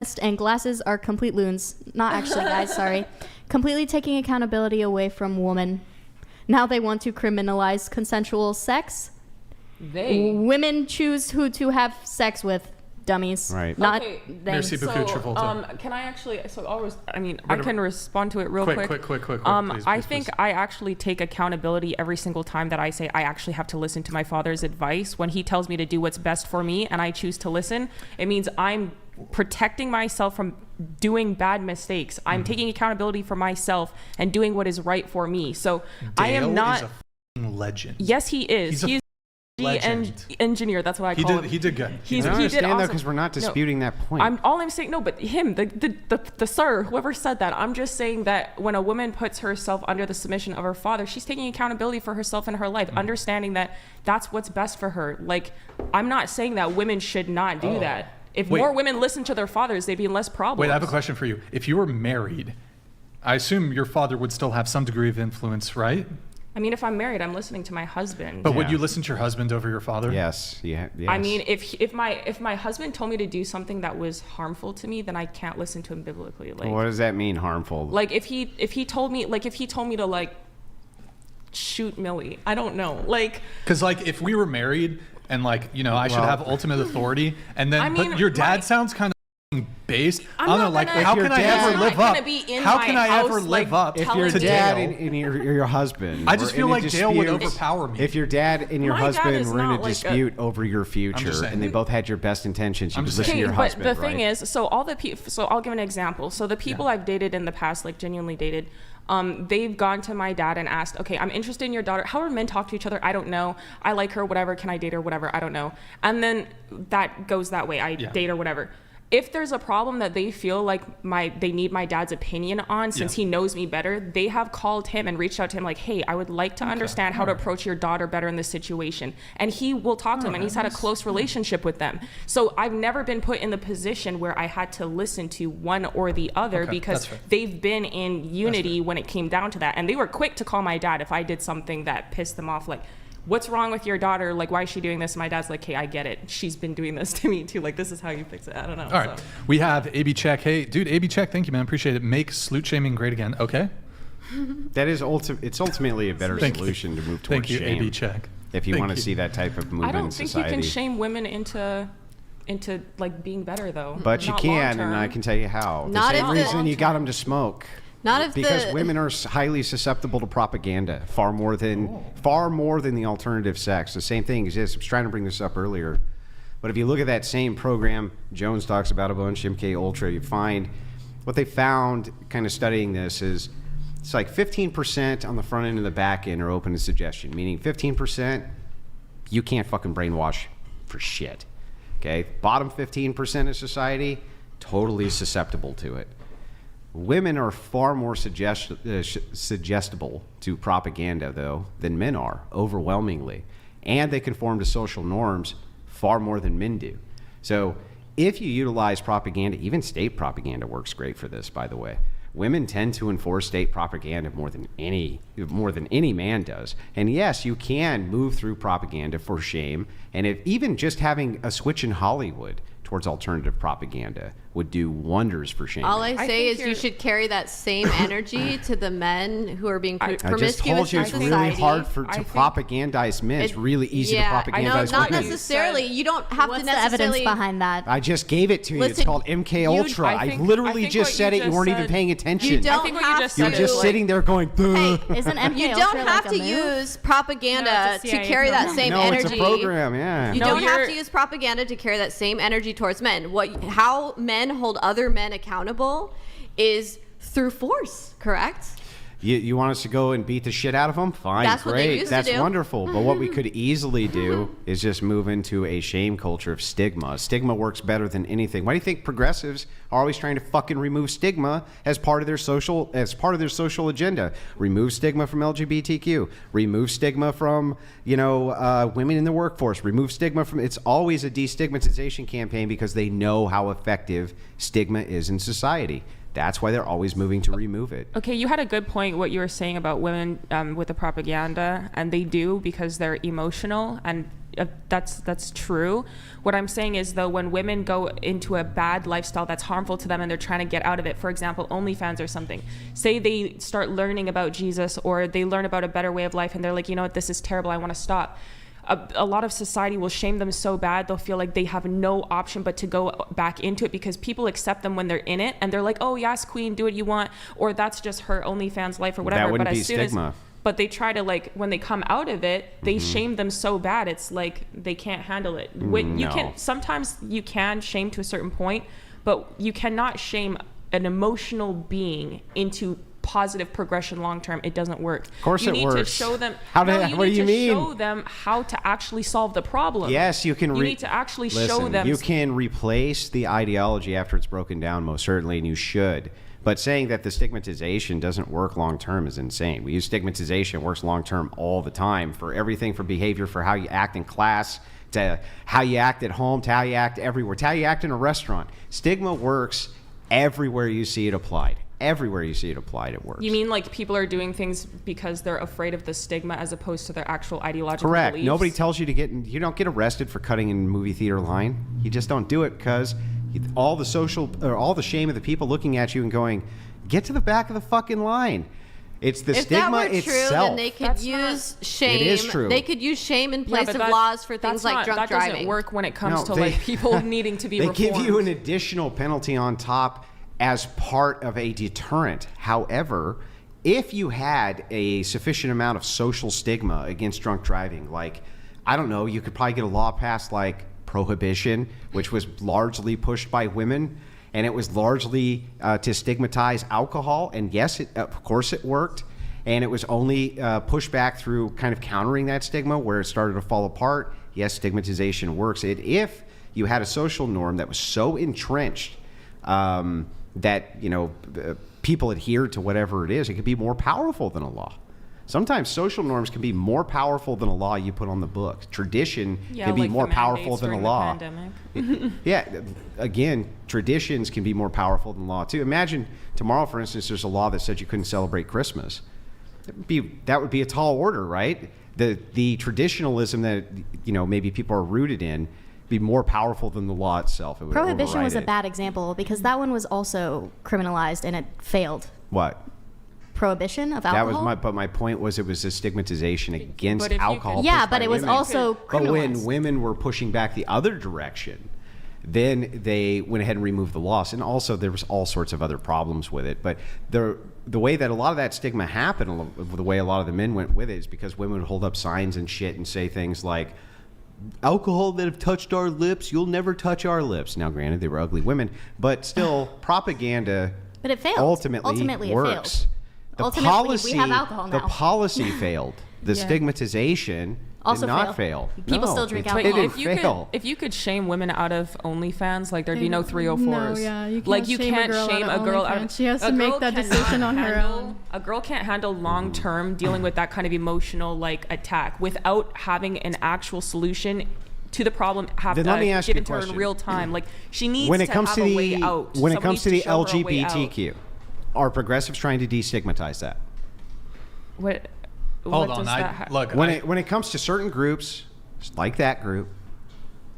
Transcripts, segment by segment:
and glasses are complete loons. Not actually, guys, sorry. Completely taking accountability away from women. Now they want to criminalize consensual sex. Women choose who to have sex with. Dummies. Right. Not okay. them. Can I actually, I can respond to it real quick. Quick, I think I actually take accountability every single time that I say I actually have to listen to my father's advice. When he tells me to do what's best for me and I choose to listen, it means I'm protecting myself from doing bad mistakes. I'm taking accountability for myself and doing what is right for me. So Dale I am not is a f***ing legend. Yes, he is. He's engineer. That's what I call him. He did good. He did did awesome. because we're not disputing that point. I'm saying no, but him, the sir, whoever said that, I'm just saying that when a woman puts herself under the submission of her father, she's taking accountability for herself and her life, understanding that that's what's best for her. Like, I'm not saying that women should not do that. If more women listen to their fathers, they'd be in less problems. Wait, I have a question for you. If you were married, I assume your father would still have some degree of influence, right? I mean, if I'm married, I'm listening to my husband. But would you listen to your husband over your father? Yes. Yes. I mean, if my husband told me to do something that was harmful to me, then I can't listen to him biblically. Like, what does that mean, harmful? Like if he told me to like shoot Millie, I don't know. Like, because like if we were married and like, you know, I should have ultimate authority, and then but your dad sounds kind of based. I don't know, like how can I ever live up? How can I ever live up if your dad and your husband? I just feel like Dale would overpower me. If your dad and your husband were in a dispute over your future, and they both had your best intentions, you would listen to your husband. But the thing is, so I'll give an example. So the people I've dated in the past, like genuinely dated, they've gone to my dad and asked, okay, I'm interested in your daughter. How do men talk to each other? I don't know. I like her, whatever. Can I date her, whatever? I don't know. And then that goes that way. I date her, whatever. If there's a problem that they feel like they need my dad's opinion on, since he knows me better, they have called him and reached out to him like, hey, I would like to understand how to approach your daughter better in this situation. And he will talk to them, and he's had a close relationship with them. So I've never been put in the position where I had to listen to one or the other because they've been in unity when it came down to that. And they were quick to call my dad if I did something that pissed them off, like, what's wrong with your daughter? Like, why is she doing this? And my dad's like, hey, I get it. She's been doing this to me too. Like, this is how you fix it. I don't know. All right. We have AB Check. Hey, dude, AB Check. Thank you, man. Appreciate it. Make slut shaming great again. Okay. That is it's ultimately a better solution to move towards shame. Thank you, AB Check. If you want to see that type of movement in society. I don't think you can shame women into like being better though. But you can, and I can tell you how. Not the same reason you got them to smoke. Because women are highly susceptible to propaganda, far more than the alternative sex. The same thing exists. I was trying to bring this up earlier, but if you look at that same program Jones talks about a bunch, MK Ultra, you find what they found kind of studying this is it's like 15% on the front end and the back end are open to suggestion, meaning 15% you can't fucking brainwash for shit. Okay, bottom 15% of society totally susceptible to it. Women are far more suggestible to propaganda, though, than men are, overwhelmingly. And they conform to social norms far more than men do. So if you utilize propaganda, even state propaganda works great for this, by the way. Women tend to enforce state propaganda more than any man does. And yes, you can move through propaganda for shame. And if even just having a switch in Hollywood towards alternative propaganda would do wonders for shame. All I say is you should carry that same energy to the men who are being promiscuous. I just told you it's really hard to propagandize men. It's really easy to propagandize women. Not necessarily. You don't have to necessarily. What's the evidence behind that? I just gave it to you. It's called MK Ultra. I literally just said it. You weren't even paying attention. You don't have to. You're just sitting there going, hey, isn't MK you don't have to use propaganda to carry that same energy. No, it's a program, yeah. You don't have to use propaganda to carry that same energy towards men. How men hold other men accountable is through force, correct? You want us to go and beat the shit out of them? Fine, That's great. What they used That's to do. Wonderful. But what we could easily do is just move into a shame culture of stigma. Stigma works better than anything. Why do you think progressives are always trying to fucking remove stigma as part of their social agenda? Remove stigma from LGBTQ. Remove stigma from women in the workforce. Remove stigma from. It's always a destigmatization campaign because they know how effective stigma is in society. That's why they're always moving to remove it. Okay, you had a good point what you were saying about women with the propaganda, and they do because they're emotional, and that's true. What I'm saying is, though, when women go into a bad lifestyle that's harmful to them and they're trying to get out of it, for example, OnlyFans or something, say they start learning about Jesus or they learn about a better way of life and they're like, you know what, this is terrible, I want to stop. A lot of society will shame them so bad they'll feel like they have no option but to go back into it because people accept them when they're in it and they're like, oh yes, queen, do what you want, or that's just her OnlyFans life or whatever. That wouldn't but be as soon stigma. as but they try to, like, when they come out of it, they shame them so bad it's like they can't handle it. You can sometimes you can shame to a certain point, but you cannot shame an emotional being into positive progression long term. It doesn't work. Of course it works. You need to show them. What do you mean? Show them how to actually solve the problem. Yes, you can. You need to actually show them. You can replace the ideology after it's broken down, most certainly, and you should. But saying that the stigmatization doesn't work long term is insane. We use stigmatization, it works long term all the time for everything, for behavior, for how you act in class, to how you act at home, to how you act everywhere, to how you act in a restaurant. Stigma works everywhere you see it applied. Everywhere you see it applied, it works. You mean like people are doing things because they're afraid of the stigma as opposed to their actual ideological Correct. beliefs? Nobody tells you to you don't get arrested for cutting in movie theater line. You just don't do it because all the shame of the people looking at you and going, get to the back of the fucking line. It's the stigma itself. If that were true, then they could use shame. It is true. They could use shame in place of laws for things like drunk driving. That doesn't work when it comes to like people needing to be reformed. They give you an additional penalty on top as part of a deterrent. However, if you had a sufficient amount of social stigma against drunk driving, like, I don't know, you could probably get a law passed like prohibition, which was largely pushed by women, and it was largely to stigmatize alcohol. And yes, of course it worked. And it was only pushed back through kind of countering that stigma where it started to fall apart. Yes, stigmatization works. If you had a social norm that was so entrenched that, you know, people adhere to whatever it is, it could be more powerful than a law. Sometimes social norms can be more powerful than a law you put on the books. Tradition can be more powerful than a law. Yeah, again, traditions can be more powerful than law too. Imagine tomorrow, for instance, there's a law that said you couldn't celebrate Christmas. That would be a tall order, right? The traditionalism that, you know, maybe people are rooted in be more powerful than the law itself. It would Prohibition was a override it. bad example because that one was also criminalized and it failed. What? Prohibition of alcohol? But my point was it was a stigmatization against alcohol. Yeah, but it was also criminalized. But when women were pushing back the other direction, then they went ahead and removed the laws. And also there was all sorts of other problems with it. But the way that a lot of that stigma happened, the way a lot of the men went with it, is because women would hold up signs and shit and say things like, alcohol that have touched our lips, you'll never touch our lips. Now, granted, they were ugly women, but still, propaganda but it failed. ultimately works. Ultimately, we have alcohol now. The policy failed. The stigmatization also did not fail. People still drink alcohol. It didn't fail. If you could shame women out of OnlyFans, like there'd be no 304s. No, yeah, you can't like you can't shame a girl out of. She has to make that decision on her own. A girl can't handle long term dealing with that kind of emotional like attack without having an actual solution to the problem. Then let me ask you a given to her in real time. Like she needs to have a way out. When it comes to the LGBTQ, are progressives trying to destigmatize that? What? Hold on, look. When it comes to certain groups, like that group,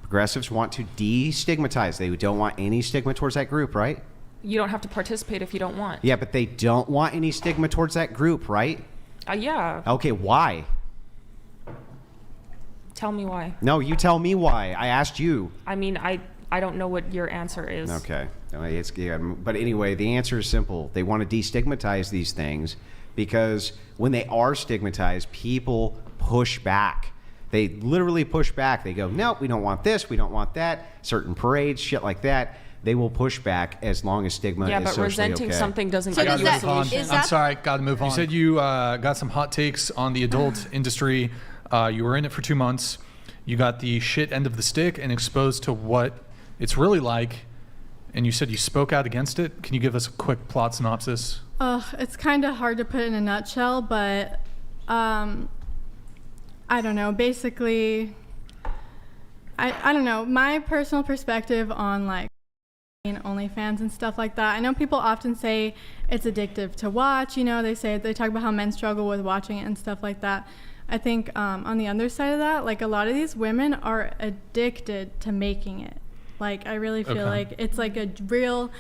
progressives want to destigmatize. They don't want any stigma towards that group, right? You don't have to participate if you don't want. Yeah, but they don't want any stigma towards that group, right? Yeah. Okay, why? Tell me why. No, you tell me why. I asked you. I mean, I don't know what your answer is. Okay. But anyway, the answer is simple. They want to destigmatize these things because when they are stigmatized, people push back. They literally push back. They go, no, we don't want this. We don't want that. Certain parades, shit like that. They will push back as long as stigma is socially okay. Yeah, but resenting something doesn't So get you a solution. I'm sorry, gotta move on. You said you got some hot takes on the adult industry. You were in it for 2 months. You got the shit end of the stick and exposed to what it's really like. And you said you spoke out against it. Can you give us a quick plot synopsis? It's kind of hard to put in a nutshell, but I don't know. Basically, I don't know. My personal perspective on like OnlyFans and stuff like that. I know people often say it's addictive to watch. You know, they talk about how men struggle with watching it and stuff like that. I think on the other side of that, like a lot of these women are addicted to making it. Like I really feel like it's like a real,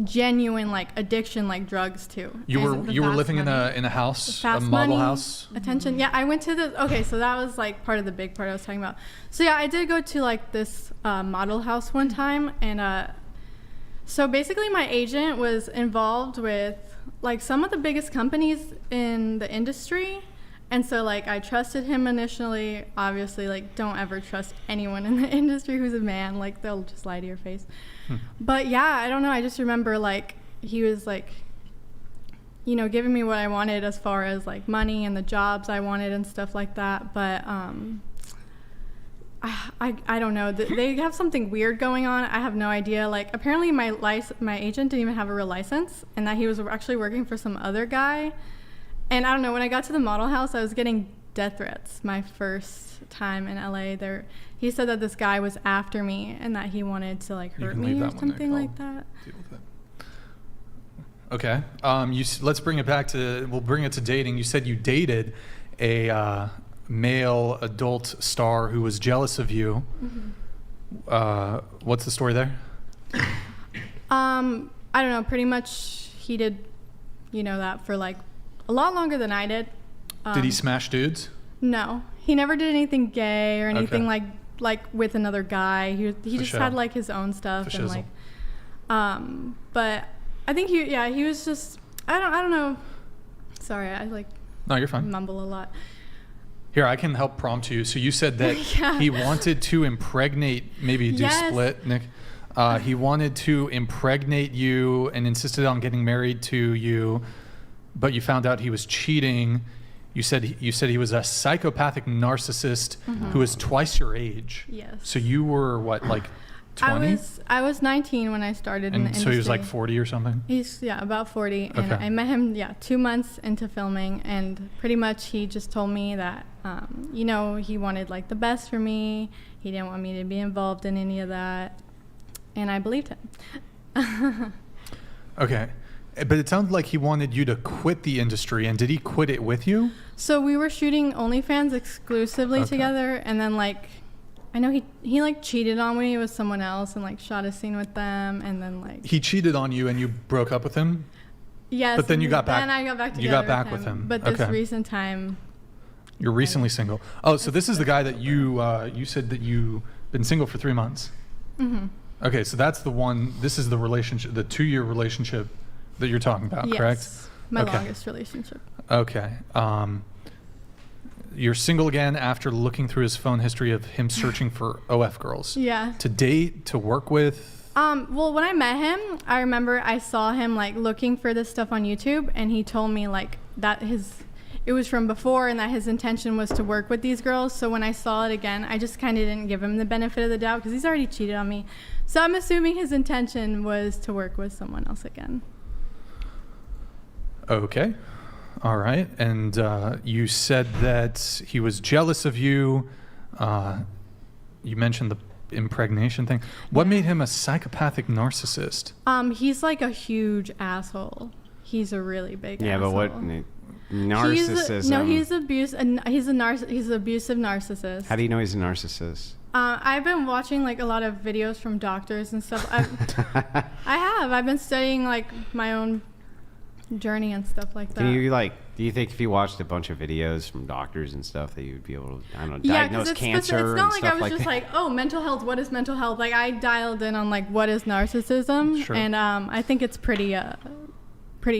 genuine like addiction, like drugs too. You were living in a house, a model house. Attention. Yeah, I went to so that was like part of the big part I was talking about. So yeah, I did go to like this model house one time, and so basically my agent was involved with like some of the biggest companies in the industry. And so like I trusted him initially. Obviously, like don't ever trust anyone in the industry who's a man. Like they'll just lie to your face. But yeah, I don't know. I just remember like he was like, you know, giving me what I wanted as far as like money and the jobs I wanted and stuff like that. But I don't know. They have something weird going on. I have no idea. Like apparently my agent didn't even have a real license, and that he was actually working for some other guy. And I don't know, when I got to the model house, I was getting death threats my first time in LA. He said that this guy was after me and that he wanted to like hurt me or something like that. Deal with it. Okay. Let's bring it back to, we'll bring it to dating. You said you dated a male adult star who was jealous of you. What's the story there? I don't know, pretty much he did, you know, that for like a lot longer than I did. Did he smash dudes? No, he never did anything gay or anything like with another guy. He just had like his own stuff and like, but I think he was just, I don't know. Sorry, I like. No, you're fine. Mumble a lot. Here, I can help prompt you. So you said that he wanted to impregnate, maybe do split, Nick. He wanted to impregnate you and insisted on getting married to you, but you found out he was cheating. You said he was a psychopathic narcissist who was twice your age. Yes. So you were what, like 20? I was 19 when I started in the industry. So he was like 40 or something? He's about 40. And I met him 2 months into filming, and pretty much he just told me that you know, he wanted like the best for me. He didn't want me to be involved in any of that. And I believed him. Okay. But it sounded like he wanted you to quit the industry, and did he quit it with you? So we were shooting OnlyFans exclusively together, and then like, I know he like cheated on me with someone else and like shot a scene with them, and then like. He cheated on you and you broke up with him? Yes. But then you got back. Then I got back together. You got back with him. But this recent time. You're recently single. Oh, so this is the guy that you said that you've been single for 3 months. Mm-hmm. Okay, so that's the one. This is the relationship, the 2-year relationship that you're talking about, correct? Yes, my longest relationship. Okay. You're single again after looking through his phone history of him searching for OF girls. Yeah. To date, to work with? Well, when I met him, I remember I saw him like looking for this stuff on YouTube, and he told me like that it was from before and that his intention was to work with these girls. So when I saw it again, I just kind of didn't give him the benefit of the doubt because he's already cheated on me. So I'm assuming his intention was to work with someone else again. Okay. All right. And you said that he was jealous of you. You mentioned the impregnation thing. What made him a psychopathic narcissist? He's like a huge asshole. He's a really big asshole. Yeah, but what narcissism? He's an abusive narcissist. How do you know he's a narcissist? I've been watching like a lot of videos from doctors and stuff. I've been studying like my own journey and stuff like that. Do you think if you watched a bunch of videos from doctors and stuff that you would be able to, I don't know, diagnose cancer and stuff like that? It's not like I was just like, oh, mental health, what is mental health? Like I dialed in on like what is narcissism, and I think it's pretty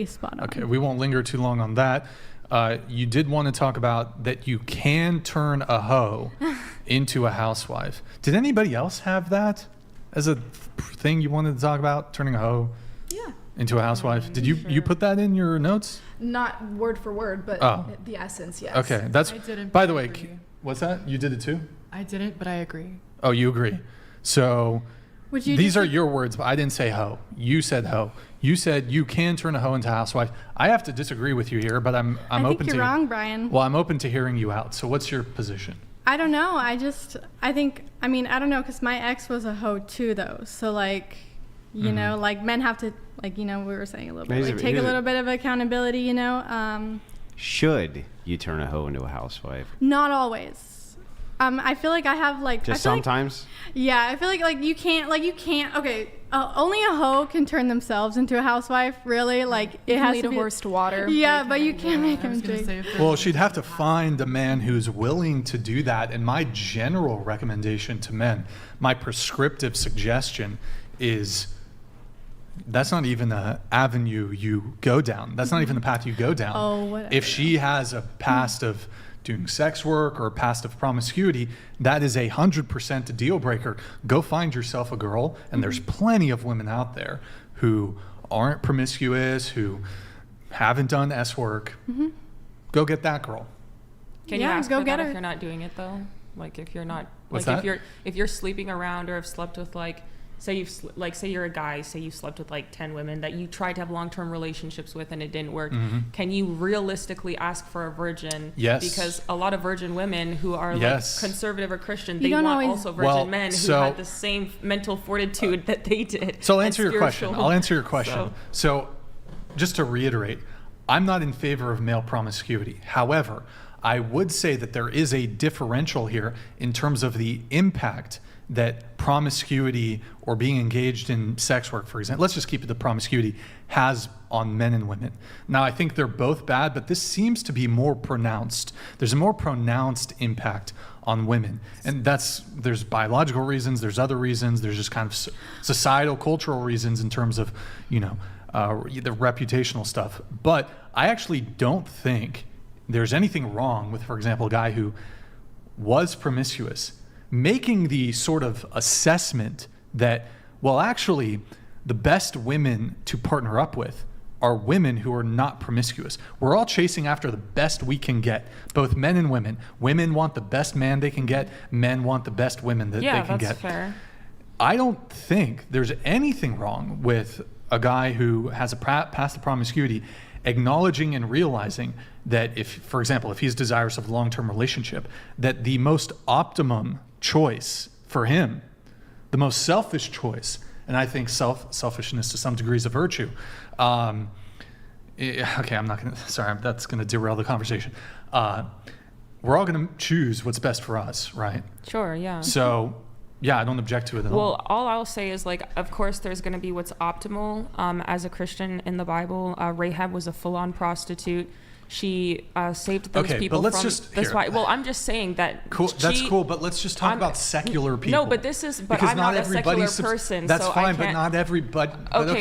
spot on. Okay, we won't linger too long on that. You did want to talk about that you can turn a hoe into a housewife. Did anybody else have that as a thing you wanted to talk about, turning a hoe into a housewife? Did you put that in your notes? Not word for word, but the essence, yes. Okay, that's. I didn't. By the way, what's that? You did it too? I didn't, but I agree. Oh, you agree. So these are your words, but I didn't say hoe. You said hoe. You said you can turn a hoe into a housewife. I have to disagree with you here, but I'm open to. I think you're wrong, Brian. Well, I'm open to hearing you out. So what's your position? I don't know. I don't know, because my ex was a hoe too, though. So like, You know, like men have to, like, you know, we were saying a little bit, like, take a little bit of accountability, you know. Should you turn a hoe into a housewife? Not always. I feel like I have like just sometimes. I feel like you can't okay. Only a hoe can turn themselves into a housewife. Really, like it has lead to a be horse to water. Yeah, but you can't make him drink. Well, she'd have to find a man who's willing to do that. And my general recommendation to men, my prescriptive suggestion is, that's not even an avenue you go down. That's not even the path you go down. Oh, whatever. If she has a past of doing sex work or a past of promiscuity, that is 100% a deal breaker. Go find yourself a girl, and there's plenty of women out there who aren't promiscuous, who haven't done S work. Go get that girl. Can you ask go get her if you're not doing it though? Like if you're not, What's like that? if you're sleeping around or have slept with like. Say you're a guy, say you slept with like 10 women that you tried to have long-term relationships with and it didn't work. Can you realistically ask for a virgin? Yes. Because a lot of virgin women who are like conservative or Christian, they want also virgin men who had the same mental fortitude that they did. So I'll answer your question. So just to reiterate, I'm not in favor of male promiscuity. However, I would say that there is a differential here in terms of the impact that promiscuity or being engaged in sex work, for example, let's just keep it to promiscuity, has on men and women. Now, I think they're both bad, but this seems to be more pronounced. There's a more pronounced impact on women. And there's biological reasons, there's other reasons, there's just kind of societal, cultural reasons in terms of, you know, the reputational stuff. But I actually don't think there's anything wrong with, for example, a guy who was promiscuous making the sort of assessment that, well, actually, the best women to partner up with are women who are not promiscuous. We're all chasing after the best we can get, both men and women. Women want the best man they can get. Men want the best women that they can get. Yeah, that's fair. I don't think there's anything wrong with a guy who has a past of promiscuity acknowledging and realizing that if, for example, if he's desirous of a long-term relationship, that the most optimum choice for him, the most selfish choice, and I think selfishness to some degree is a virtue. Okay, I'm not going to, sorry, that's going to derail the conversation. We're all going to choose what's best for us, right? Sure, yeah. So, yeah, I don't object to it at all. Well, all I'll say is, like, of course, there's going to be what's optimal. As a Christian in the Bible, Rahab was a full-on prostitute. She saved those people from this fight. Well, I'm just saying that. Cool. That's cool, but let's just talk about secular people. No, but this is. But I'm not a secular person. That's so fine, I can't, but not everybody.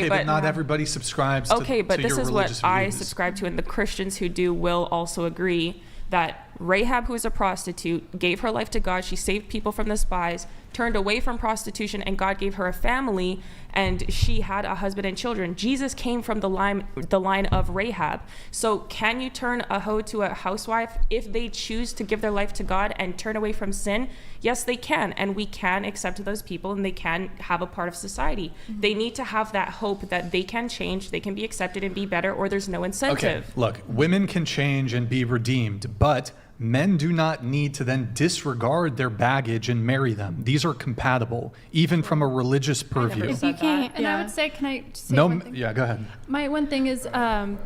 But not everybody subscribes. Okay, but this is what views. I subscribe to, and the Christians who do will also agree that Rahab, who is a prostitute, gave her life to God. She saved people from the spies, turned away from prostitution, and God gave her a family, and she had a husband and children. Jesus came from the line of Rahab. So can you turn a hoe to a housewife if they choose to give their life to God and turn away from sin? Yes, they can, and we can accept those people, and they can have a part of society. They need to have that hope that they can change, they can be accepted and be better, or there's no incentive. Okay, look, women can change and be redeemed, but men do not need to then disregard their baggage and marry them. These are compatible, even from a religious purview. If you can't, and I would say, can I say no, one thing? Yeah, go ahead. My one thing is, sorry.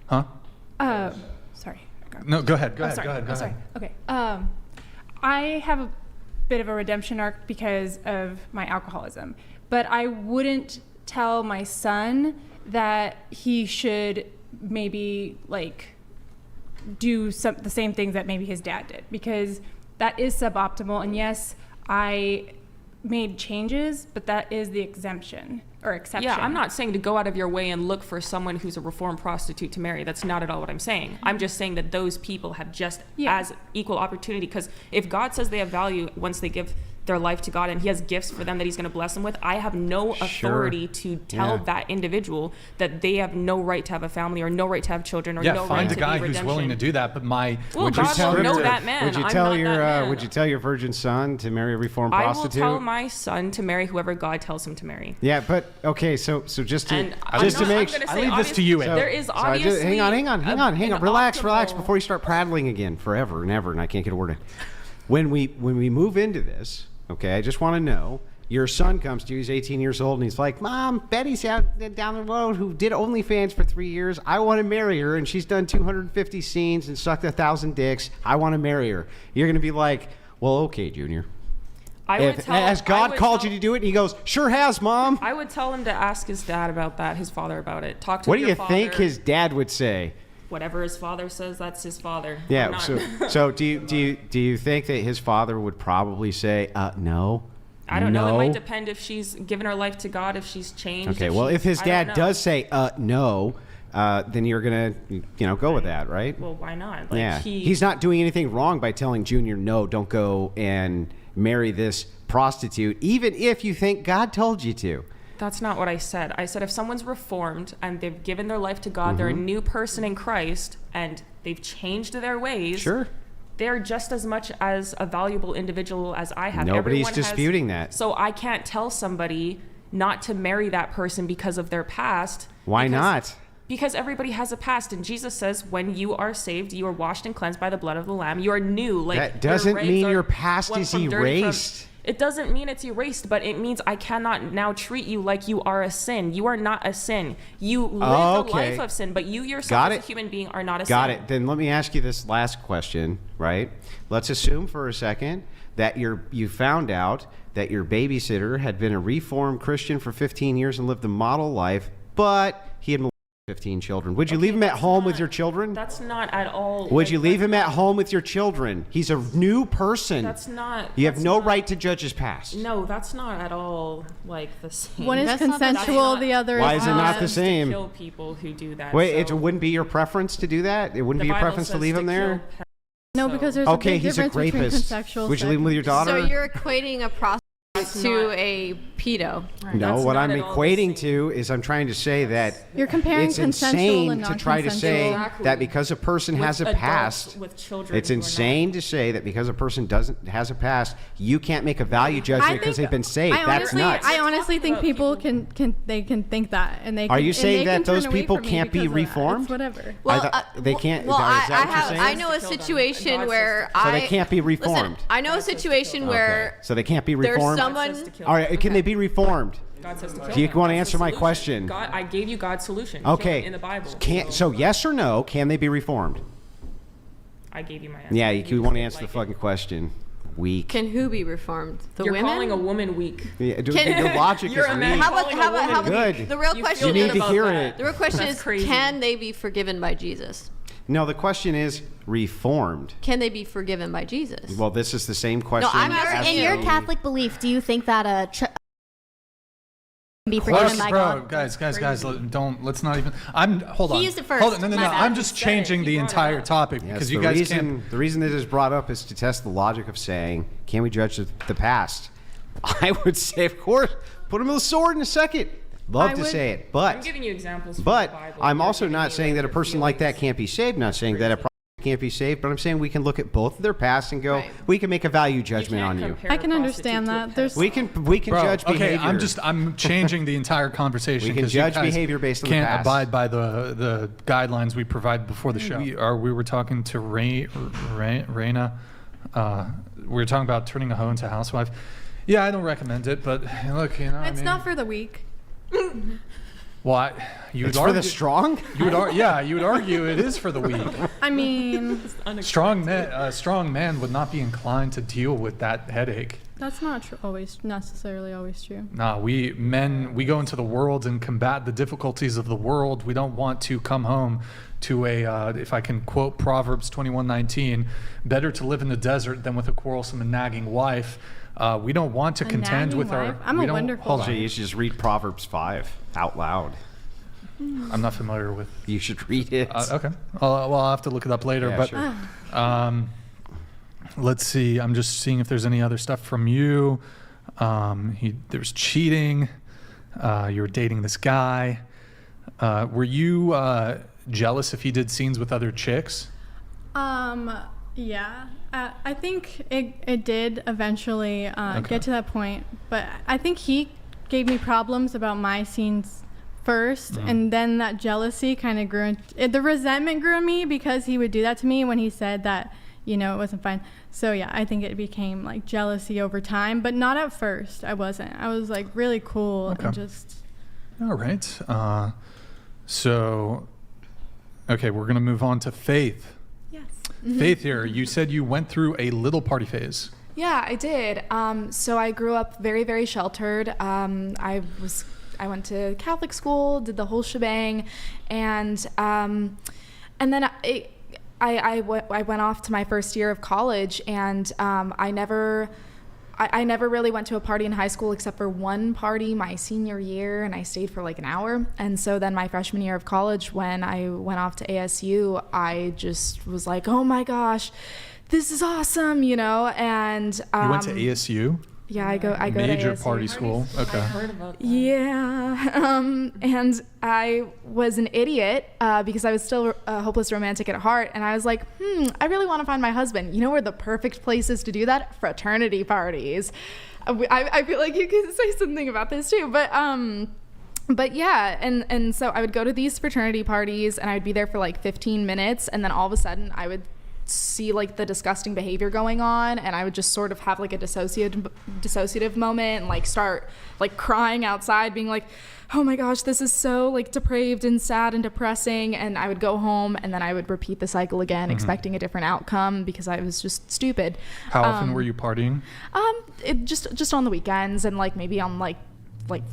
No, go ahead. Go sorry. ahead. Okay. I have a bit of a redemption arc because of my alcoholism, but I wouldn't tell my son that he should maybe like do the same things that maybe his dad did, because that is suboptimal. And yes, I made changes, but that is the exception. Yeah, I'm not saying to go out of your way and look for someone who's a reformed prostitute to marry. That's not at all what I'm saying. I'm just saying that those people have just as equal opportunity, because if God says they have value once they give their life to God and he has gifts for them that he's going to bless them with, I have no authority to tell that individual that they have no right to have a family or no right to have children or no right to be redemption. Find a guy who's willing to do that, but God will know that man. Would you tell your virgin son to marry a reformed prostitute? I will tell my son to marry whoever God tells him to marry. Yeah, but okay, so just to make I leave this to you. There is obviously hang on. Relax before you start prattling again forever and ever, and I can't get a word in. When we move into this, okay, I just want to know, Your son comes to you, he's 18 years old, and he's like, Mom, Betty's out down the road who did OnlyFans for 3 years. I want to marry her, and she's done 250 scenes and sucked 1,000 dicks. I want to marry her. You're going to be like, well, okay, Junior. Has God called you to do it? And he goes, sure has, Mom. I would tell him to ask his dad about that, his father about it. Talk to What do you think his dad would say? Whatever his father says, that's his father. Yeah. So do you think that his father would probably say, no? I don't know. It might depend if she's given her life to God, if she's changed. Okay. Well, if his dad does say, no, then you're gonna, go with that, right? Well, why not? He's not doing anything wrong by telling Junior, no, don't go and marry this prostitute, even if you think God told you to. That's not what I said. I said if someone's reformed and they've given their life to God, they're a new person in Christ, and they've changed their ways. Sure. They're just as much as a valuable individual as I have. Nobody's disputing that. So I can't tell somebody not to marry that person because of their past. Why not? Because everybody has a past, and Jesus says when you are saved, you are washed and cleansed by the blood of the Lamb. You are new. Like, that doesn't mean your past is erased. It doesn't mean it's erased, but it means I cannot now treat you like you are a sin. You are not a sin. You live a life of sin, but you yourself as a human being are not a sin. Got it. Then let me ask you this last question, right? Let's assume for a second that you found out that your babysitter had been a reformed Christian for 15 years and lived a model life, but he had 15 children. Would you leave him at home with your children? That's not at all. Would you leave him at home with your children? He's a new person. That's not. You have no right to judge his past. No, that's not at all like the same. One is consensual, the other is not. Why is it not the same? To kill people who do that. Wait, it wouldn't be your preference to do that? It wouldn't be your preference to leave him there? No, because there's a big he's a difference between rapist. consensual Would you leave him with your daughter? So you're equating a prostitute to a pedo. Right. No, what I'm equating to is I'm trying to say that you're comparing it's consensual and insane to try to say that because a person has a past, it's insane to say that because a person has a past, you can't make a value judgment because they've been saved. That's nuts. I honestly think people can think that, and they. Are you saying that those people can't can't be reformed? Whatever. Well, they can't. Well, is that what you're saying? I know a situation where so they can't be reformed. Listen, I know a situation where so they can't be reformed. Someone. All right, can they be reformed? God says to kill Do you them. want to answer my question? God, I gave you God's solution. Okay. In the Bible. So yes or no? Can they be reformed? I gave you my answer. Yeah, you want to answer the fucking question. Weak. Can who be reformed? The You're women? calling a woman weak. Yeah, your logic is weak. How about Good. the real question? You need to hear it. The real question is, can they be forgiven by Jesus? No, the question is reformed. Can they be forgiven by Jesus? Well, this is the same question. No, I'm asking in your Catholic belief, do you think that be forgiven by God? Guys, let's not even. Hold on. He used it first. Hold on, no. I'm just changing the entire topic because you guys can't. The reason this is brought up is to test the logic of saying, can we judge the past? I would say, of course, put him with a sword in a second. Love to say it, but I'm giving you examples. But from the Bible. I'm also not saying that a person like that can't be saved. Not saying that a person can't be saved, but I'm saying we can look at both of their past and go, we can make a value judgment on you. I can understand that. We can judge behavior. Okay, I'm changing the entire conversation. We can judge behavior based on the past. Can't abide by the guidelines we provided before the show. We were talking to Raina. We were talking about turning a hoe into a housewife. Yeah, I don't recommend it, but look, it's not for the weak. Well, it's for the strong. You would argue it is for the weak. I mean, strong man would not be inclined to deal with that headache. That's not necessarily always true. Nah, we go into the world and combat the difficulties of the world. We don't want to come home to if I can quote Proverbs 21:19, better to live in the desert than with a quarrelsome and nagging wife. We don't want to contend with our. I'm a wonderful. You should just read Proverbs 5 out loud. I'm not familiar with. You should read it. Okay. I'll have to look it up later. Yeah, but sure. Let's see. I'm just seeing if there's any other stuff from you. There's cheating. You were dating this guy. Were you jealous if he did scenes with other chicks? Yeah. I think it did eventually get to that point, but I think he gave me problems about my scenes first, and then that jealousy kind of grew. The resentment grew in me because he would do that to me when he said that you know, it wasn't fine. So yeah, I think it became like jealousy over time, but not at first. I wasn't. I was like really cool and just. All right. So, okay, we're going to move on to Faith. Yes. Faith here, you said you went through a little party phase. Yeah, I did. So I grew up very, very sheltered. I went to Catholic school, did the whole shebang, and then I went off to my first year of college, and I never really went to a party in high school except for one party my senior year, and I stayed for like an hour. And so then my freshman year of college, when I went off to ASU, I just was like, oh my gosh, this is awesome, you know. And you went to ASU? Yeah, I go Major to ASU. party school. Okay. I heard about that. Yeah. And I was an idiot because I was still a hopeless romantic at heart. And I was like, I really want to find my husband. You know where the perfect place is to do that? Fraternity parties. I feel like you could say something about this too. But yeah, and so I would go to these fraternity parties, and I would be there for like 15 minutes. And then all of a sudden I would see like the disgusting behavior going on, and I would just sort of have like a dissociative moment and like start like crying outside, being like, oh my gosh, this is so like depraved and sad and depressing. And I would go home, and then I would repeat the cycle again, expecting a different outcome because I was just stupid. How often were you partying? Just on the weekends, and like maybe on like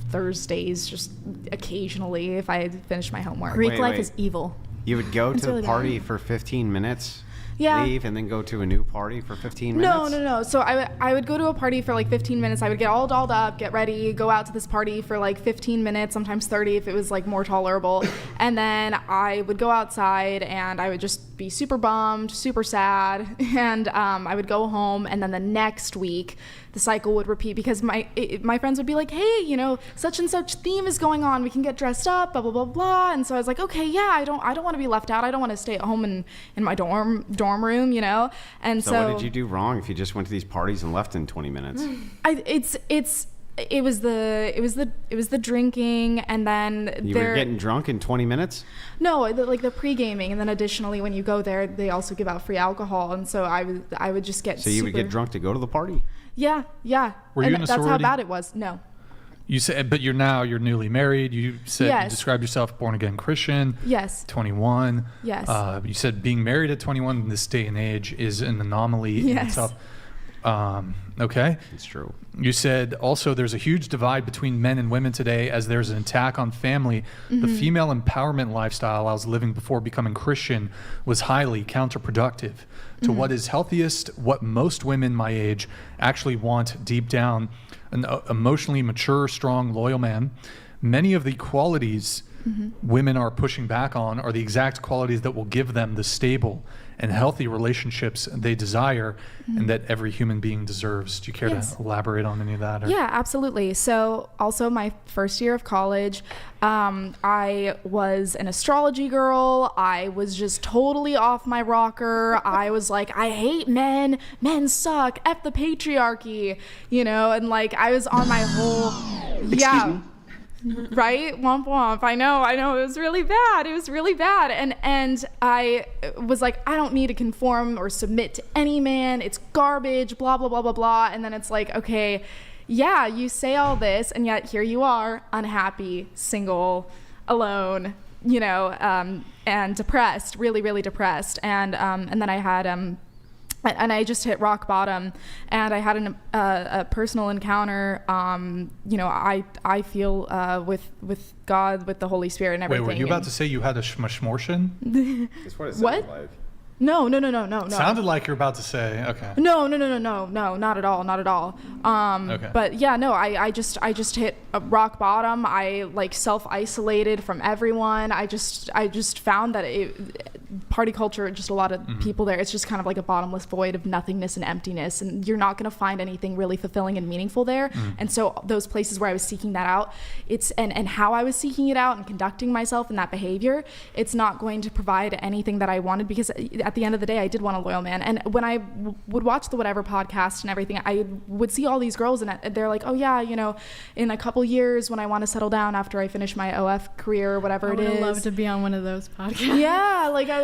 Thursdays, just occasionally if I had finished my homework. Greek life is evil. You would go to really the party for 15 minutes? Yeah. Leave and then go to a new party for 15 minutes? No. So I would go to a party for like 15 minutes. I would get all dolled up, get ready, go out to this party for like 15 minutes, sometimes 30 if it was like more tolerable. And then I would go outside, and I would just be super bummed, super sad. And I would go home, and then the next week the cycle would repeat because my friends would be like, hey, you know, such and such theme is going on. We can get dressed up, blah, blah, blah, blah. And so I was like, okay, yeah, I don't want to be left out. I don't want to stay at home in my dorm room, you know? And so what did you do wrong if you just went to these parties and left in 20 minutes? It was the drinking, and then you were getting drunk in 20 minutes? No, the pre-gaming, and then additionally when you go there, they also give out free alcohol, and so I would just get. So you would get drunk to go to the party? Yeah. Were you in a sorority? That's how bad it was. No. You said, but you're newly married. You said you described yourself born again Christian. Yes. 21. Yes. You said being married at 21 in this day and age is an anomaly in itself. Okay. It's true. You said also there's a huge divide between men and women today as there's an attack on family. The female empowerment lifestyle I was living before becoming Christian was highly counterproductive to what is healthiest, what most women my age actually want deep down. An emotionally mature, strong, loyal man. Many of the qualities women are pushing back on are the exact qualities that will give them the stable and healthy relationships they desire and that every human being deserves. Do you care to elaborate on any of that? Or? Yeah, absolutely. So also my first year of college, I was an astrology girl. I was just totally off my rocker. I was like, I hate men. Men suck. F the patriarchy, you know, and like I was on my whole, right? Womp womp. I know. It was really bad. And I was like, I don't need to conform or submit to any man. It's garbage, blah, blah, blah, blah, blah. And then it's like, okay, yeah, you say all this, and yet here you are, unhappy, single, alone, you know, and depressed, really, really depressed. And then I had, and I just hit rock bottom, and I had a personal encounter. You know, I feel with God, with the Holy Spirit, and everything. Wait, were you about to say you had a schmortion? That's what it sounded like. No. Sounded like you're about to say, okay. No, not at all. Okay. But yeah, no, I just hit a rock bottom. I like self-isolated from everyone. I just found that party culture, just a lot of people there, it's just kind of like a bottomless void of nothingness and emptiness, and you're not going to find anything really fulfilling and meaningful there. And so those places where I was seeking that out, and how I was seeking it out and conducting myself in that behavior, it's not going to provide anything that I wanted, because at the end of the day, I did want a loyal man. And when I would watch the Whatever podcast and everything, I would see all these girls, and they're like, oh yeah, you know, in a couple years when I want to settle down after I finish my OF career or whatever it is. I would love to be on one of those podcasts. Yeah, like I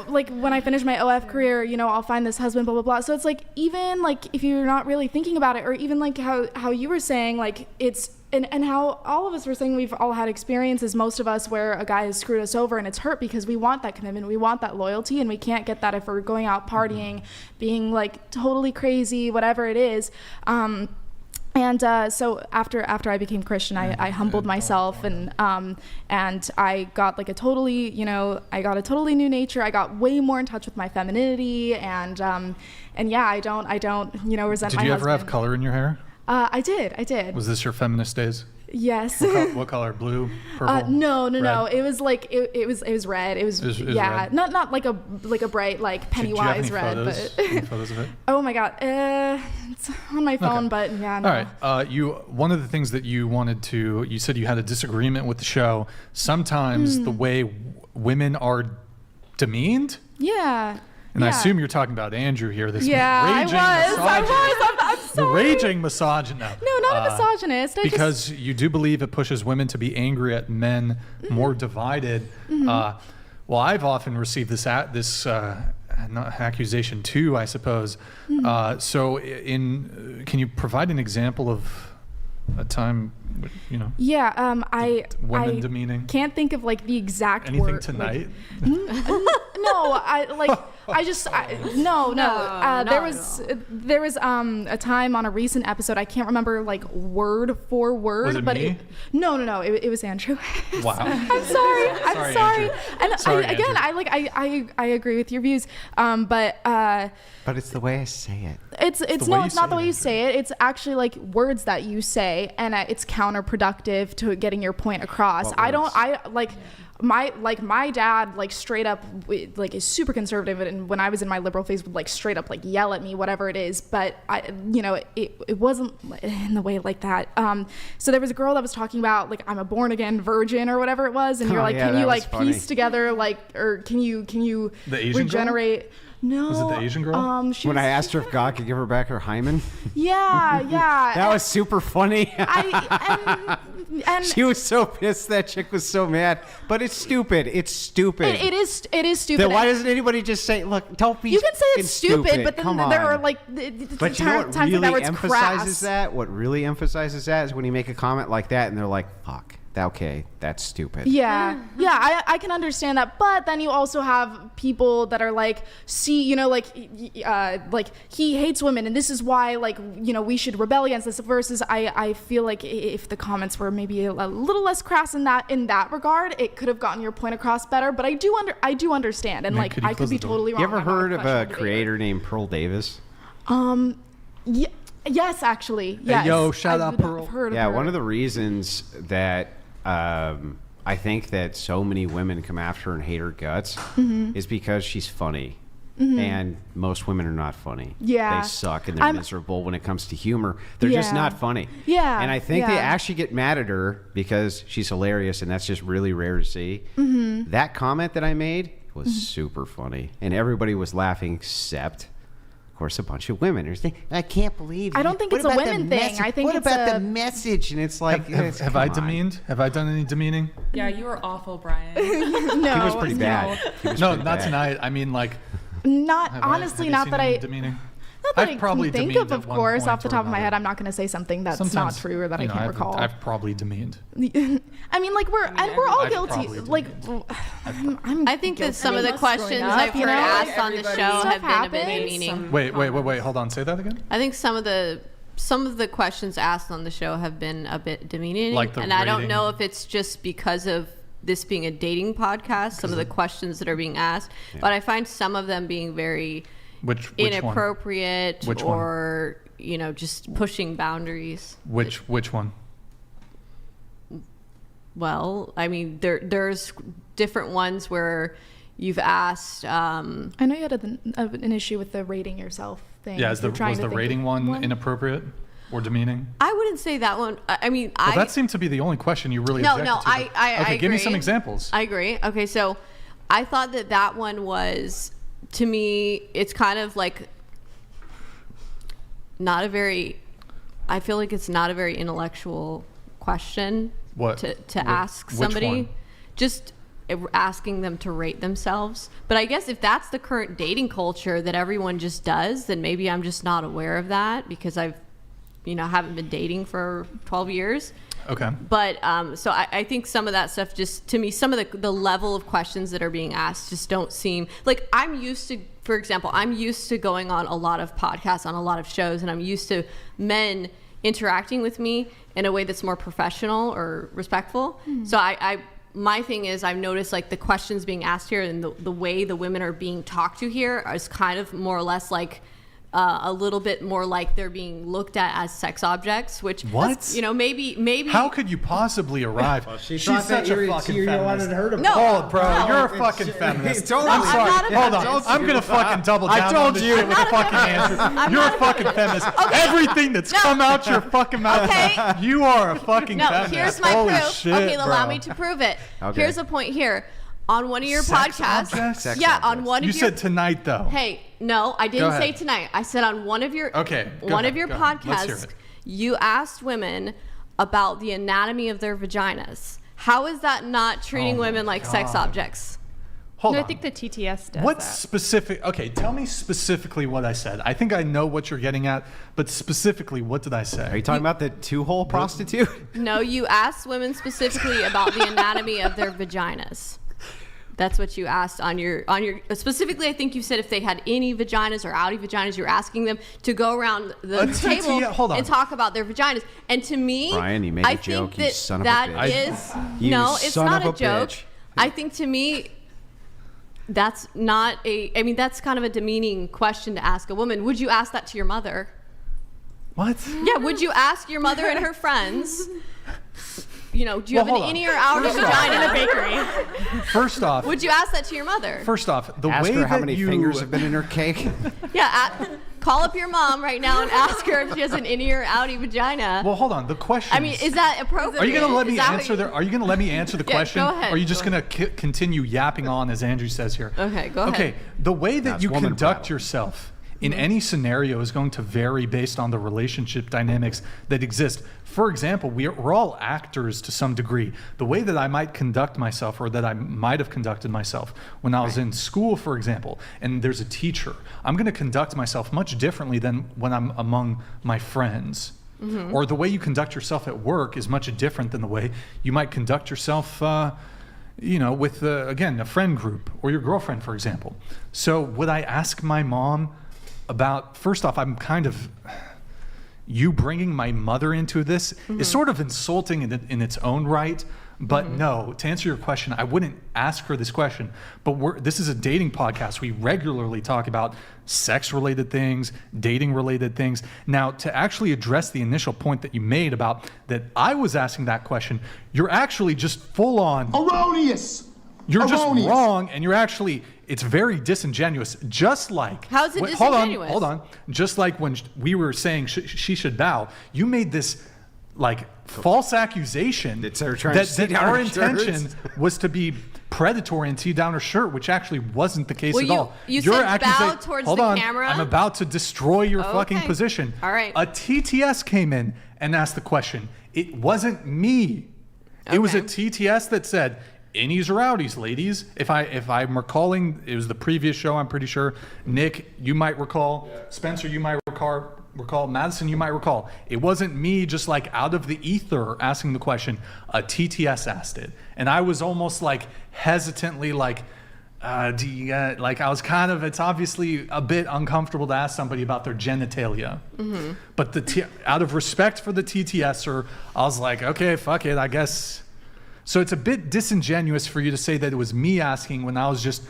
like when I finish my OF career, you know, I'll find this husband, blah, blah, blah. So it's like, even like if you're not really thinking about it, or even like how you were saying, like it's, and how all of us were saying we've all had experiences, most of us, where a guy has screwed us over and it's hurt because we want that commitment, we want that loyalty, and we can't get that if we're going out partying, being like totally crazy, whatever it is. So after I became Christian, I humbled myself, and I got like a totally new nature. I got way more in touch with my femininity, and yeah, I don't resent my husband. Did you ever have color in your hair? I did. Was this your feminist days? Yes. What color? Blue? Purple? No. Red? It was like it was red. It was red. Not like a bright like Pennywise red. Photos? But Any photos of it? Oh my God, it's on my phone, but yeah. No. All right. One of the things that you said you had a disagreement with the show. Sometimes the way women are demeaned. Yeah. And I assume you're talking about Andrew here. This raging I was. I'm sorry. The raging misogynist. No, not a misogynist. Because you do believe it pushes women to be angry at men, more divided. Well, I've often received this accusation too, I suppose. So, can you provide an example of a time, you know? Yeah, women demeaning. Can't think of like the exact anything word. tonight. There was a time on a recent episode, I can't remember like word for word. Was it but me? It was Andrew. Wow. I'm sorry. Andrew. And sorry, Andrew. I agree with your views. But it's the way I say it. It's not the way you say it. It's actually like words that you say, and it's counterproductive to getting your point across. My dad like straight up like is super conservative, and when I was in my liberal phase would like straight up like yell at me, whatever it is, but it wasn't in the way like that. So there was a girl that was talking about like, I'm a born again virgin or whatever it was, and you're like, can you like piece together like, or can you the Asian regenerate girl? No. Was it the Asian girl? When I asked her if God could give her back her hymen? Yeah. That was super funny. And she was so pissed. That chick was so mad. But it's stupid. It is stupid. Then why doesn't anybody just say, look, don't be You can say it's stupid, but then there are like but you know what really emphasizes crass. that? What really emphasizes that is when you make a comment like that and they're like, fuck. Okay, that's stupid. Yeah, I can understand that, but then you also have people that are like, see, like he hates women, and this is why, like, we should rebel against this. Versus, I feel like if the comments were maybe a little less crass in that regard, it could have gotten your point across better. But I do understand, and like I could be totally wrong. You ever heard of a creator named Pearl Davis? Yeah. Yes, actually. Yes. Hey, yo, shout out Pearl. Yeah, one of the reasons that I think that so many women come after her and hate her guts is because she's funny. And most women are not funny. Yeah. They suck and they're miserable when it comes to humor. They're just not funny. Yeah. And I think they actually get mad at her because she's hilarious, and that's just really rare to see. That comment that I made was super funny, and everybody was laughing except, of course, a bunch of women are saying, I can't believe it. I don't think it's a women thing. I think what about the message? And it's like, have I demeaned? Have I done any demeaning? Yeah, you were awful, Brian. No, he was pretty bad. Not tonight. I mean, like, not honestly. Not that I. Demeaning? Not that I've probably I can think demeaned of course, off the top of my head. I'm not going to say something that's not true or that I can't recall. I've probably demeaned. I mean, like we're all guilty. Like, I think that some of the questions I've heard asked on the show have been a bit demeaning. Wait. Hold on. Say that again. I think some of the questions asked on the show have been a bit demeaning, and I don't know if it's just because of this being a dating podcast, some of the questions that are being asked, but I find some of them being very inappropriate or just pushing boundaries. Which one? Well, I mean, there's different ones where you've asked. I know you had an issue with the rating yourself thing. Yeah, was the rating one inappropriate or demeaning? I wouldn't say that one. I mean, that seemed to be the only question you really objected to. I agree. Give me some examples. I agree. Okay, so I thought that one was, to me, it's kind of like I feel like it's not a very intellectual question to ask somebody. Which one? Just asking them to rate themselves. But I guess if that's the current dating culture that everyone just does, then maybe I'm just not aware of that because I've, haven't been dating for 12 years. Okay. But so I think some of that stuff just, to me, some of the level of questions that are being asked just don't seem like I'm used to, for example, I'm used to going on a lot of podcasts, on a lot of shows, and I'm used to men interacting with me in a way that's more professional or respectful. So my thing is I've noticed like the questions being asked here and the way the women are being talked to here is kind of more or less like a little bit more like they're being looked at as sex objects, which maybe how could you possibly arrive? Well, she's such a fucking feminist. No, bro, you're a fucking feminist. Totally. I'm sorry. Hold on. I'm gonna fucking double down. I told on this you shit with a fucking answer. You're a fucking feminist. Everything that's come out your fucking mouth, you are a fucking feminist. Here's my Holy proof. Shit, okay, bro. allow me to prove it. Okay. Here's a point here. On one of your Sex podcasts, objects? Sex on objects. one of You your said tonight though. Hey, no, I Go didn't ahead. say tonight. I said on one of your Go ahead, go ahead. Let's hear podcasts, it. you asked women about the anatomy of their vaginas. How is that not treating women like sex objects? Hold on. I think the TTS does What's that. specific? Okay, tell me specifically what I said. I think I know what you're getting at, but specifically, what did I say? Are you talking about the two-hole prostitute? No, you asked women specifically about the anatomy of their vaginas. That's what you asked on your specifically. I think you said if they had any vaginas or outie vaginas, you're asking them to go around the table and talk about their vaginas. And to me, Brian, you made a joke, think you son of a bitch. that is You no, it's son not of a joke. bitch. I think to me, that's not a. I mean, that's kind of a demeaning question to ask a woman. Would you ask that to your mother? What? Yeah, would you ask your mother and her friends? Do you have an innie or outie vagina in a bakery? First off, Would you ask that to your mother? First off, the Ask way her that how many you fingers have been in her cake. Yeah, call up your mom right now and ask her if she has an innie or outie vagina. Well, hold on. The question. I mean, is that appropriate? Are you going to let me Is that answer the? Are you going to let me answer the Yeah, question? go ahead. Or are you just going to continue yapping on as Andrew says here? Okay, go ahead. Okay, the way that That's you woman conduct prattle. yourself in any scenario is going to vary based on the relationship dynamics that exist. For example, we're all actors to some degree. The way that I might conduct myself, or that I might have conducted myself when I was in school, for example, and there's a teacher, I'm going to conduct myself much differently than when I'm among my friends. Or the way you conduct yourself at work is much different than the way you might conduct yourself with, again, a friend group or your girlfriend, for example. So would I ask my mom about, first off, I'm kind of, you bringing my mother into this is sort of insulting in its own right. But no, to answer your question, I wouldn't ask her this question. But this is a dating podcast. We regularly talk about sex-related things, dating-related things. Now, to actually address the initial point that you made about that I was asking that question, you're actually just full-on Erroneous. You're just wrong, and you're actually, it's very disingenuous. Just like, How is it disingenuous? Hold on. Just like when we were saying she should bow, you made this like false accusation That they're trying to see down our her intention shirts. was to be predatory and see down her shirt, which actually wasn't the case Well, at you- all. you Your said bow accusa- towards Hold the on, camera? I'm about to destroy your fucking Okay. position. All right. A TTS came in and asked the question. It wasn't me. It was a Okay. TTS that said, innies or outies, ladies. If I'm recalling, it was the previous show, I'm pretty sure. Nick, you might recall. Spencer, you might recall. Madison, you might recall. It wasn't me just like out of the ether asking the question. A TTS asked it. And I was almost like hesitantly like, do you get, like I was kind of, it's obviously a bit uncomfortable to ask somebody about their genitalia. But out of respect for the TTSer, I was like, okay, fuck it, I guess. So it's a bit disingenuous for you to say that it was me asking when I was just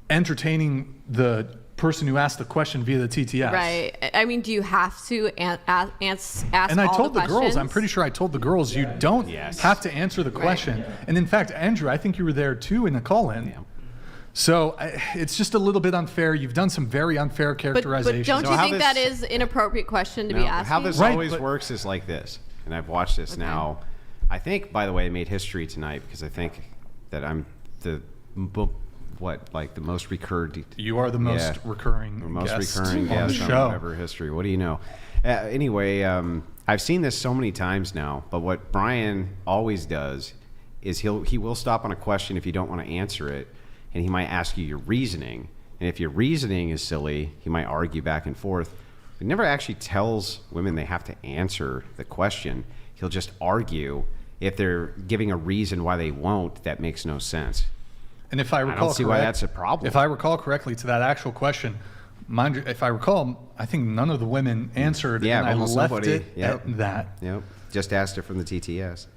entertaining the person who asked the question via the TTS. Right. I mean, do you have to ask And I all told the girls, questions? I'm pretty sure I told the girls, you don't have to answer the question. And in fact, Andrew, I think you were there too in the call-in. Yeah. So it's just a little bit unfair. You've done some very unfair But characterizations. don't you how think this- that is an inappropriate question to be No, asking? how this Right, always but- works is like this, and I've watched this now. I think, by the way, I made history tonight because I think that I'm the most recurred. You are the most recurring guest on the guest show. on whatever history. What do you know? Anyway, I've seen this so many times now. But what Brian always does is he will stop on a question if you don't want to answer it, and he might ask you your reasoning. And if your reasoning is silly, he might argue back and forth. He never actually tells women they have to answer the question. He'll just argue if they're giving a reason why they won't. That makes no sense. And if I recall, I don't see why that's a problem. If I recall correctly to that actual question, mind you, if I recall, I think none of the women answered. Yeah, and I almost left nobody. it at that. Yep. Just asked it from the TTS.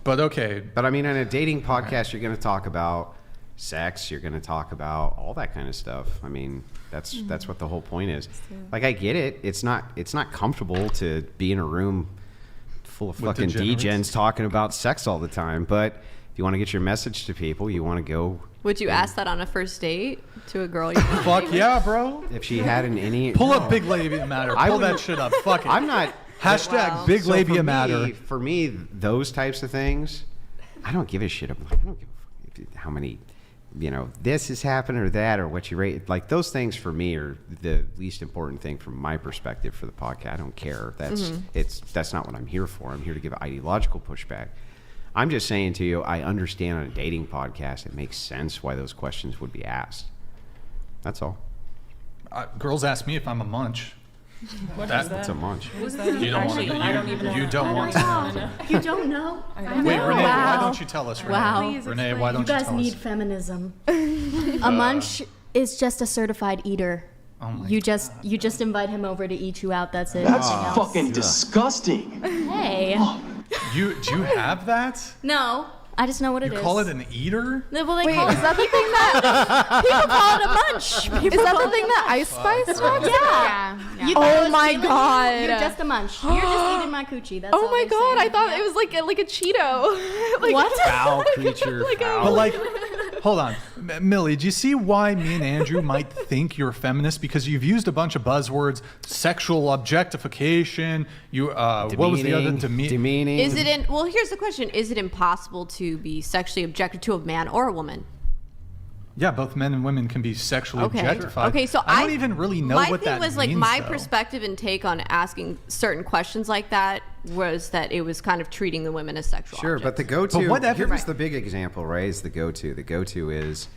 But okay. But I mean, in a dating podcast, you're going to talk about sex. You're going to talk about all that kind of stuff. I mean, that's what the whole point is. Like, I get it. It's not comfortable to be in a room full of fucking degens talking about sex all the time. But if you want to get your message to people, you want to go. Would you ask that on a first date to a girl? You Fuck yeah, bro. If she had any. Pull up Big Labia Matter. Pull that shit up. Fuck it. I'm not. Hashtag Big Labia Matter. For me, those types of things, I don't give a shit about. I don't give a how many, this is happening or that or what you rate. Like, those things for me are the least important thing from my perspective for the podcast. I don't care. That's not what I'm here for. I'm here to give ideological pushback. I'm just saying to you, I understand on a dating podcast, it makes sense why those questions would be asked. That's all. Girls ask me if I'm a munch. That's a munch. What's that? You don't want to. You don't want to know. You don't know? Wait, Renee, why don't you tell us, Renee? Wow. Renee, why don't you tell us? You guys need feminism. A munch is just a certified eater. Oh my you just invite him over to eat you out. That's it. That's fucking disgusting. Hey. Do you have that? No. I just know what it is. You call it an eater? Well, they Wait, call is that the thing that people call it a munch. is that the thing that Ice Spice talks about? Yeah. You thought Oh I was my stealing God. you? You're just a munch. You're just eating my coochie. That's Oh all my they God! say. I thought it was like a Cheeto. Like, What? Foul creature. But like, hold on, Millie, do you see why me and Andrew might think you're a feminist? Because you've used a bunch of buzzwords: sexual objectification. What was the other? Demeaning. Is it well, here's the question. Is it impossible to be sexually objected to a man or a woman? Yeah, both men and women can be sexually objectified. Okay, so I don't even really know what that means. My thing was, like, my though. perspective and take on asking certain questions like that was that it was kind of treating the women as sexual Sure, objects. but the go-to, But whatever. here was the big example, right, is the go-to. The go-to is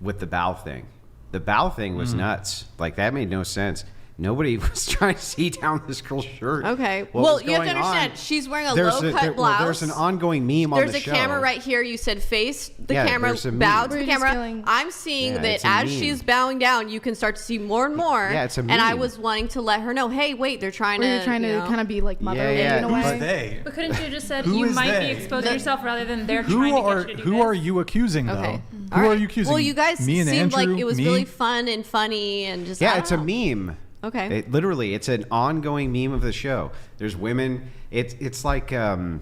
with the bow thing. The bow thing was nuts. Like, that made no sense. Nobody was trying to see down this girl's shirt. Okay. What Well, was you have to going understand, on. she's wearing a There's low-cut blouse. there's an ongoing meme on the show. There's a camera right here. You said face the Yeah, camera, there's a meme. bow to We're the just camera. feeling- I'm seeing Yeah, that it's a as meme. she's bowing down, you can start to see more and more. Yeah, it's a And I meme. was wanting to let her know, hey, wait, they're trying Were to. you trying to kind of be like motherly Yeah, in a Who's way? they? But couldn't you have just said Who you is might they? be exposing yourself rather than they're Who trying to are get you to do who this? are you accusing though? Okay. Who are you accusing? Well, you guys me and seemed Andrew, like it was me? really fun and funny and just. Yeah, I it's don't a know. meme. Okay. Literally, it's an ongoing meme of the show. There's women. It's like, can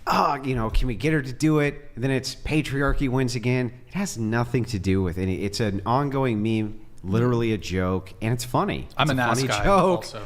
we get her to do it? And then it's patriarchy wins again. It has nothing to do with any. It's an ongoing meme, literally a joke, and it's funny. I'm it's a funny nice guy joke. also.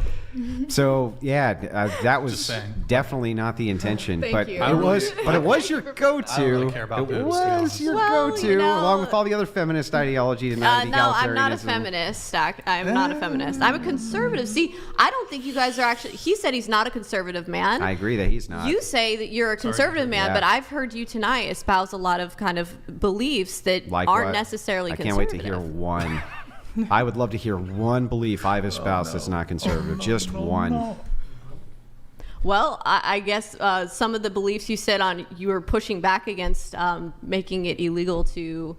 So yeah, that was saying. definitely not the intention, Thank but you. it was your go-to. I don't really care about it boobs, to be was honest. your Well, go-to, you know- along with all the other feminist ideology. No, I'm not a feminist. I'm not a feminist. I'm a conservative. See, I don't think you guys are actually. He said he's not a conservative man. I agree that he's not. You say that you're a conservative man, Yeah. but I've heard you tonight espouse a lot of kind of beliefs that Like aren't what? necessarily I can't conservative. wait to hear one. I would love to hear one belief I've espoused that's not conservative. Just one. Well, I guess some of the beliefs you said you were pushing back against making it illegal to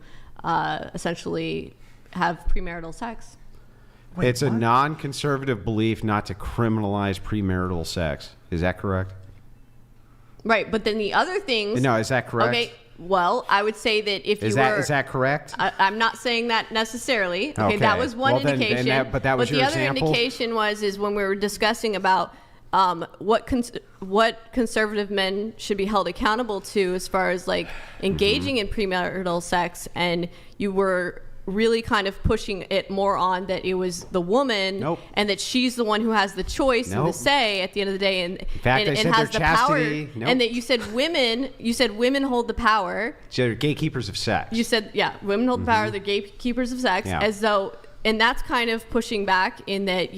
essentially have premarital sex. It's a non-conservative belief not to criminalize premarital sex. Is that correct? Right, but then the other things. No, is that correct? Okay. Well, I would say that if Is that correct? I'm not saying that necessarily. Okay, Okay. that was one Well, then indication. but that was your the other example? indication is when we were discussing about what conservative men should be held accountable to as far as like engaging in premarital sex, and you were really kind of pushing it more on that it was the woman Nope. and that she's the one who has the choice and Nope. the say at the end of the day and, fact, I and said has their the chastity- power Nope. and that you said women hold the power. So they're gatekeepers of sex. You said, yeah, women hold the power, they're gatekeepers of sex, Yeah. as though, and that's kind of pushing back in that,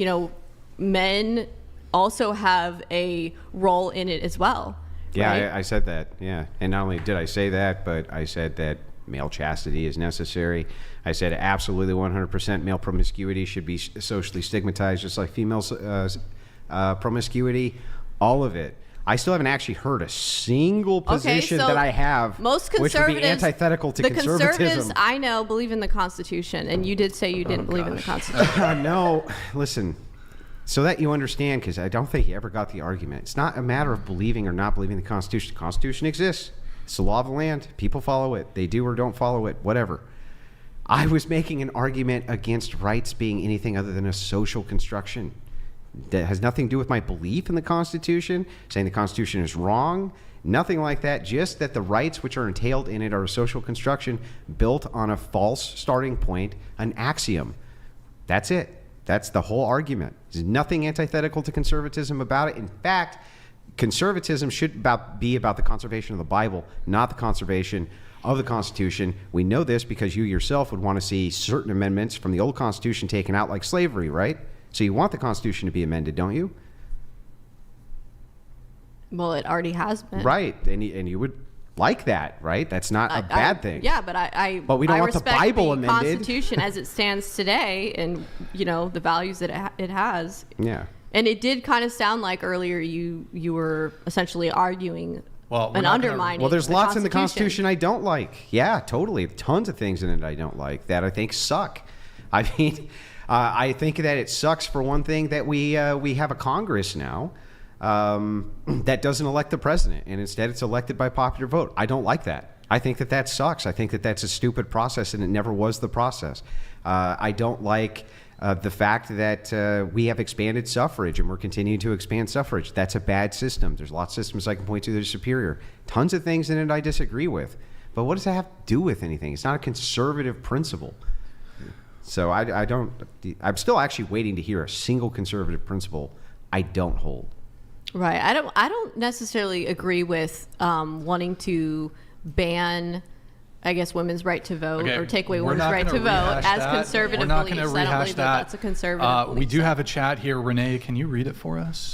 men also have a role in it as well, Yeah, right? I said that. Yeah. And not only did I say that, but I said that male chastity is necessary. I said absolutely 100% male promiscuity should be socially stigmatized, just like female promiscuity. All of it. I still haven't actually heard a single position that I have most which would be antithetical to conservatism. The conservatives I know believe in the Constitution, and you did say you didn't believe in the Constitution. No, listen. So that you understand, because I don't think you ever got the argument. It's not a matter of believing or not believing the Constitution. The Constitution exists. It's the law of the land. People follow it. They do or don't follow it, whatever. I was making an argument against rights being anything other than a social construction. That has nothing to do with my belief in the Constitution, saying the Constitution is wrong, nothing like that. Just that the rights which are entailed in it are a social construction built on a false starting point, an axiom. That's it. That's the whole argument. There's nothing antithetical to conservatism about it. In fact, conservatism should be about the conservation of the Bible, not the conservation of the Constitution. We know this because you yourself would want to see certain amendments from the old Constitution taken out, like slavery, right? So you want the Constitution to be amended, don't you? Well, it already has been. Right, and you would like that, right? That's not a bad thing. Yeah, but we don't want the Bible amended. Constitution as it stands today, and the values that it has. Yeah. And it did kind of sound like earlier you were essentially arguing and undermining. Well, there's lots in the Constitution I don't like. Yeah, totally. Tons of things in it I don't like that I think suck. I mean, I think that it sucks, for one thing, that we have a Congress now that doesn't elect the president, and instead it's elected by popular vote. I don't like that. I think that sucks. I think that that's a stupid process, and it never was the process. I don't like the fact that we have expanded suffrage, and we're continuing to expand suffrage. That's a bad system. There's lots of systems I can point to that are superior. Tons of things in it I disagree with. But what does that have to do with anything? It's not a conservative principle. So I'm still actually waiting to hear a single conservative principle I don't hold. Right. I don't necessarily agree with wanting to ban, I guess, women's right to vote or take away women's right to vote as conservative beliefs. I don't believe that's a conservative belief. We do have a chat here. Renee, can you read it for us?